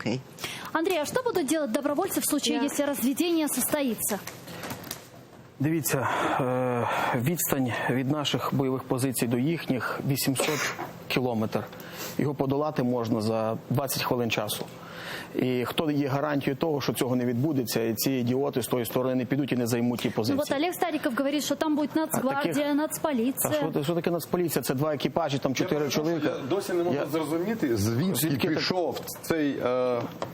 Окей. Андрей, а что будут делать добровольцы в случае, если разведение состоится? Дивіться, відстань від наших бойових позицій до їхніх 800 кілометрів. Його подолати можна за 20 хвилин часу. І хто є гарантією того, що цього не відбудеться, і ці ідіоти з тої сторони не підуть і не займуть ті позиції? Ну вот Олег Стариков говорит, что там будет Нацгвардия, Нацполиция. А що таке Нацполіція? Це 2 екіпажі, там 4 чоловіка. Я досі не можу зрозуміти, звідки пішов цей,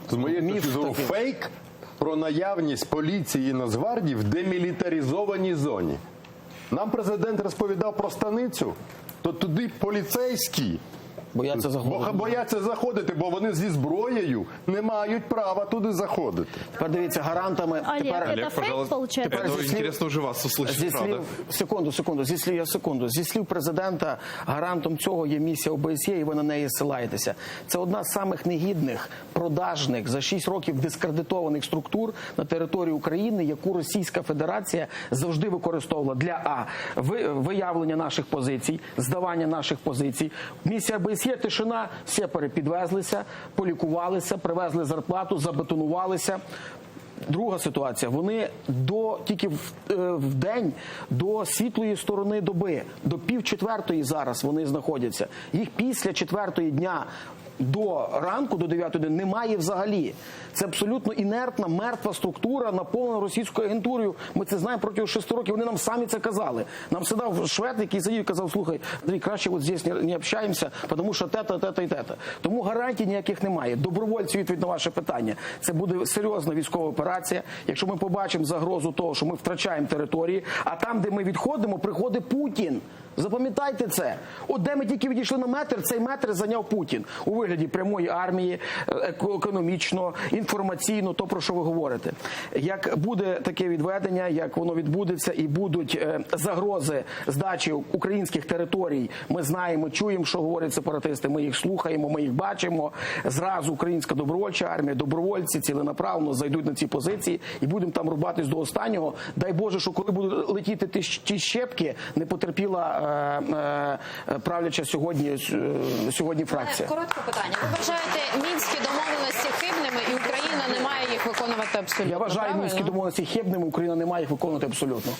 з моєї точки зору, фейк про наявність поліції і Нацгвардії в демілітаризованій зоні. Нам президент розповідав про станицю, то туди поліцейські бояться заходити, бо вони зі зброєю не мають права туди заходити. Тепер дивіться, гарантами... Олег, фейк, получается? Это интересно уже вас услышать, правда? Секунду. Зі слів президента, гарантом цього є місія ОБСЄ, і ви на неї ссилаєтеся. Це одна з самих негідних, продажних, за 6 років дискредитованих структур на території України, яку Російська Федерація завжди використовувала для виявлення наших позицій, здавання наших позицій. Місія ОБСЄ, тишина, всі перепідвезлися, полікувалися, привезли зарплату, забетонувалися. Друга ситуація. Вони тільки в день до світлої сторони доби, до 3:30 зараз вони знаходяться. Їх після 4-ї дня до ранку, до 9 години, немає взагалі. Це абсолютно інертна, мертва структура, наповнена російською агентурою. Ми це знаємо протягом 6 років, вони нам самі це казали. Нам сідав швед, який сидів і казав: слухай, Андрій, краще от здесь не общаємося, тому що те-то і те-то. Тому гарантій ніяких немає. Добровольці, відповідь на ваше питання, це буде серйозна військова операція. Якщо ми побачимо загрозу того, що ми втрачаємо території, а там, де ми відходимо, приходить Путін. Запам'ятайте це. От де ми тільки відійшли на метр, цей метр зайняв Путін. У вигляді прямої армії, економічно, інформаційно, то, про що ви говорите. Як буде таке відведення, як воно відбудеться і будуть загрози здачі українських територій, ми знаємо, чуємо, що говорять сепаратисти, ми їх слухаємо, ми їх бачимо. Зразу українська добровольча армія, добровольці ціленаправно зайдуть на ці позиції і будемо там рубатись до останнього. Дай Боже, що коли будуть летіти ті щепки, не потерпіла правляча сьогодні фракція. Коротке питання. Ви вважаєте мінські домовленості хибними і Україна не має їх виконувати абсолютно? Я вважаю правильно? мінські домовленості хибними, Україна не має їх виконувати абсолютно.